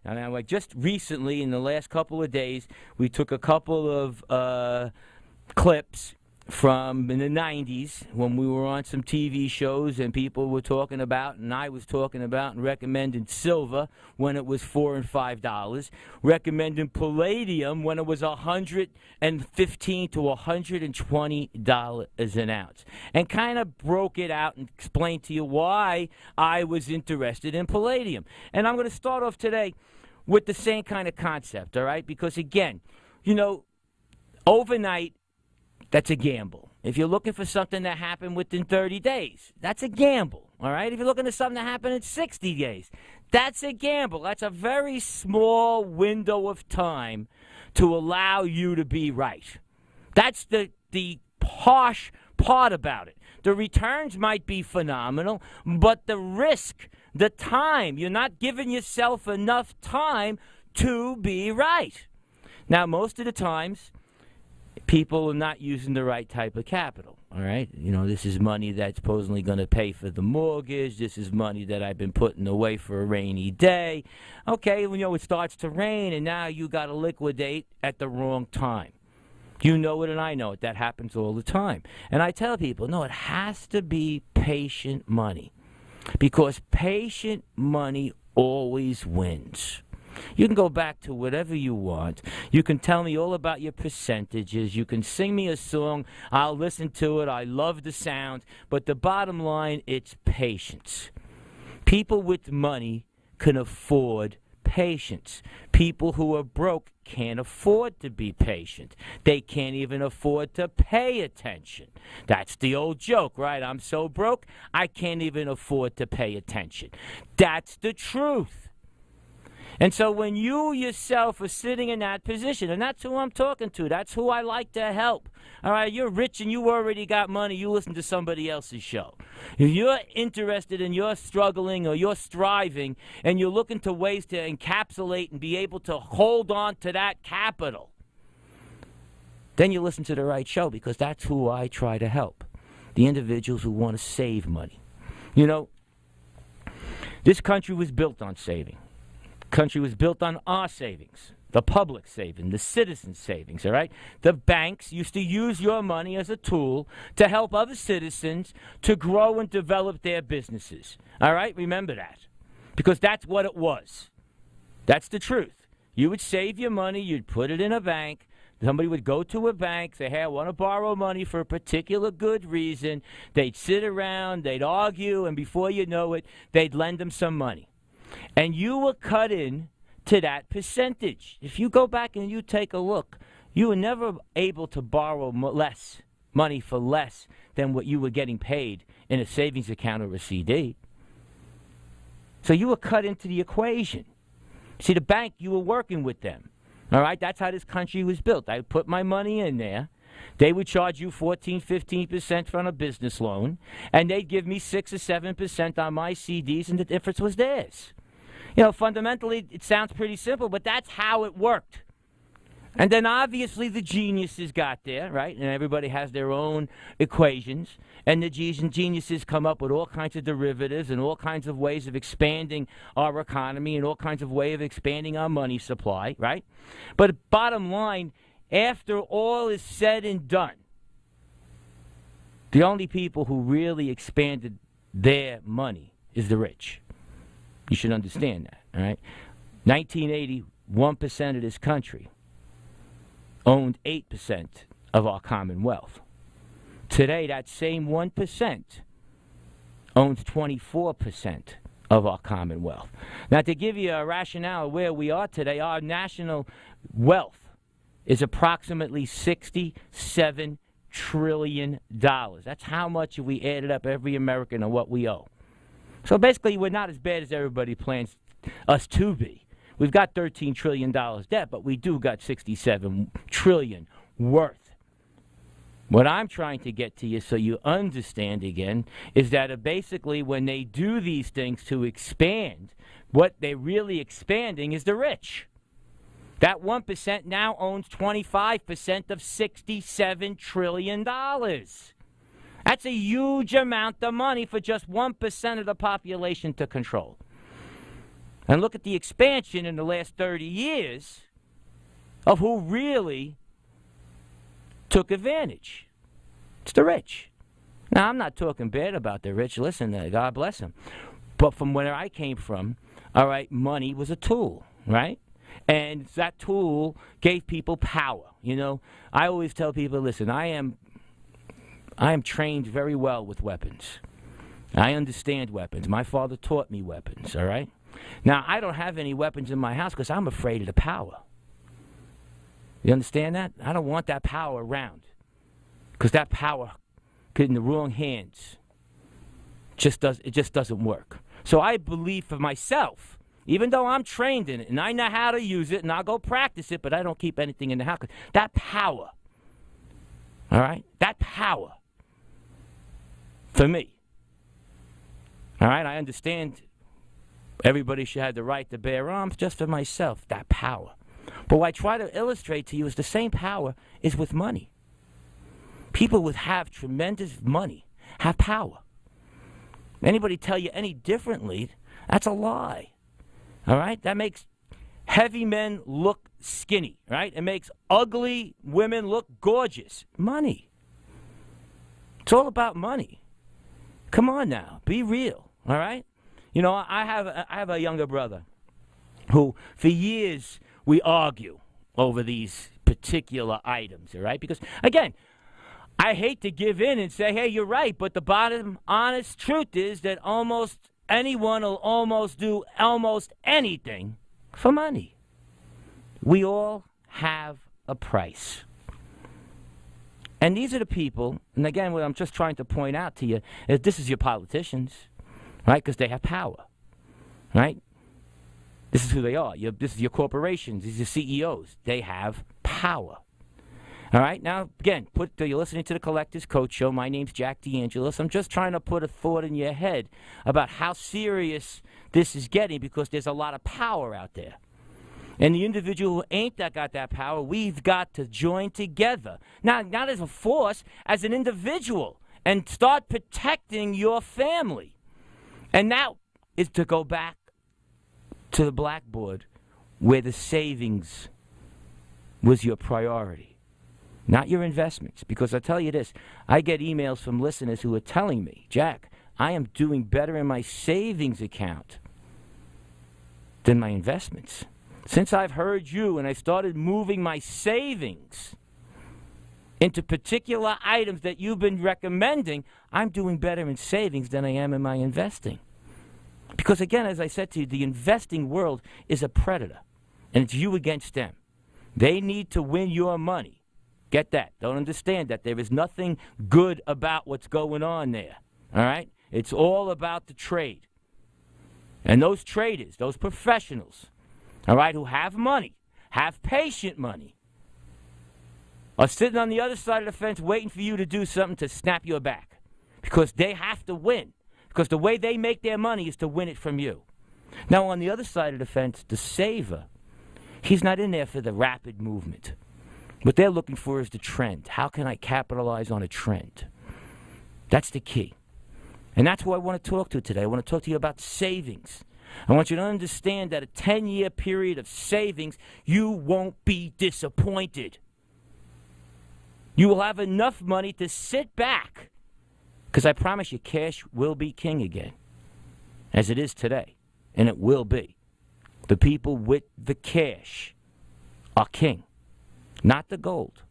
Now, like just recently, in the last couple of days, we took a couple of clips from in the 90s when we were on some TV shows and people were talking about, and I was talking about and recommending silver when it was $4 and $5, recommending palladium when it was $115 to $120 an ounce, and kind of broke it out and explained to you why I was interested in palladium. And I'm going to start off today with the same kind of concept, all right? Because again, you know, overnight, that's a gamble. If you're looking for something that happened within 30 days, that's a gamble, all right? If you're looking for something that happened in 60 days, that's a gamble. That's a very small window of time to allow you to be right. That's the harsh part about it. The returns might be phenomenal, but the risk, the time, you're not giving yourself enough time to be right. Now, most of the times, people are not using the right type of capital, all right? You know, this is money that's supposedly going to pay for the mortgage. This is money that I've been putting away for a rainy day. Okay, you know, it starts to rain, and now you got to liquidate at the wrong time. You know it, and I know it. That happens all the time. And I tell people, no, it has to be patient money, because patient money always wins. You can go back to whatever you want. You can tell me all about your percentages. You can sing me a song. I'll listen to it. I love the sound. But the bottom line, it's patience. People with money can afford patience. People who are broke can't afford to be patient. They can't even afford to pay attention. That's the old joke, right? I'm so broke, I can't even afford to pay attention. That's the truth. And so when you yourself are sitting in that position, and that's who I'm talking to, that's who I like to help. All right, you're rich and you already got money, you listen to somebody else's show. If you're interested and you're struggling or you're striving and you're looking to ways to encapsulate and be able to hold on to that capital, then you listen to the right show, because that's who I try to help, the individuals who want to save money. You know, this country was built on saving. Country was built on our savings, the public saving, the citizens' savings, all right? The banks used to use your money as a tool to help other citizens to grow and develop their businesses, all right? Remember that, because that's what it was. That's the truth. You would save your money, you'd put it in a bank. Somebody would go to a bank, say, hey, I want to borrow money for a particular good reason. They'd sit around, they'd argue, and before you know it, they'd lend them some money. And you were cut in to that percentage. If you go back and you take a look, you were never able to borrow less money for less than what you were getting paid in a savings account or a CD. So you were cut into the equation. See, the bank, you were working with them. All right, that's how this country was built. I put my money in there. They would charge you 14, 15% from a business loan, and they'd give me 6 or 7% on my CDs, and the difference was theirs. You know, fundamentally, it sounds pretty simple, but that's how it worked. And then obviously the geniuses got there, right? And everybody has their own equations. And the geniuses come up with all kinds of derivatives and all kinds of ways of expanding our economy and all kinds of ways of expanding our money supply, right? But bottom line, after all is said and done, the only people who really expanded their money is the rich. You should understand that, all right? 1980, 1% of this country owned 8% of our commonwealth. Today, that same 1% owns 24% of our commonwealth. Now, to give you a rationale of where we are today, our national wealth is approximately $67 trillion. That's how much if we added up every American and what we owe. So basically, we're not as bad as everybody plans us to be. We've got $13 trillion debt, but we do got $67 trillion worth. What I'm trying to get to you so you understand again is that basically when they do these things to expand, what they're really expanding is the rich. That 1% now owns 25% of $67 trillion. That's a huge amount of money for just 1% of the population to control. And look at the expansion in the last 30 years of who really took advantage. It's the rich. Now, I'm not talking bad about the rich. Listen, God bless them. But from where I came from, all right, money was a tool, right? And that tool gave people power. You know, I always tell people, listen, I am trained very well with weapons. I understand weapons. My father taught me weapons, all right? Now, I don't have any weapons in my house because I'm afraid of the power. You understand that? I don't want that power around because that power could, in the wrong hands, it just doesn't work. So I believe for myself, even though I'm trained in it and I know how to use it and I'll go practice it, but I don't keep anything in the house. That power, all right, that power for me, all right, I understand everybody should have the right to bear arms. Just for myself, that power. But what I try to illustrate to you is the same power is with money. People who have tremendous money have power. Anybody tell you any differently, that's a lie. All right? That makes heavy men look skinny, right? It makes ugly women look gorgeous. Money. It's all about money. Come on now. Be real. All right? You know, I have a younger brother who, for years, we argue over these particular items, all right? Because, again, I hate to give in and say, hey, you're right, but the bottom honest truth is that almost anyone will almost do almost anything for money. We all have a price. And these are the people, and again, what I'm just trying to point out to you is this is your politicians, right? Because they have power, right? This is who they are. This is your corporations. These are CEOs. They have power. All right? Now, again, you're listening to the Collector's Coach Show. My name's Jack DeAngelis. I'm just trying to put a thought in your head about how serious this is getting because there's a lot of power out there. And the individual who ain't got that power, we've got to join together. Not as a force, as an individual, and start protecting your family. And that is to go back to the blackboard where the savings was your priority, not your investments. Because I tell you this, I get emails from listeners who are telling me, Jack, I am doing better in my savings account than my investments. Since I've heard you and I started moving my savings into particular items that you've been recommending, I'm doing better in savings than I am in my investing. Because, again, as I said to you, the investing world is a predator, and it's you against them. They need to win your money. Get that. Don't understand that. There is nothing good about what's going on there, all right? It's all about the trade. And those traders, those professionals, all right, who have money, have patient money, are sitting on the other side of the fence waiting for you to do something to snap your back because they have to win. Because the way they make their money is to win it from you. Now, on the other side of the fence, the saver, he's not in there for the rapid movement. What they're looking for is the trend. How can I capitalize on a trend? That's the key. And that's who I want to talk to today. I want to talk to you about savings. I want you to understand that a 10-year period of savings, you won't be disappointed. You will have enough money to sit back. Because I promise you, cash will be king again, as it is today, and it will be. The people with the cash are king, not the gold.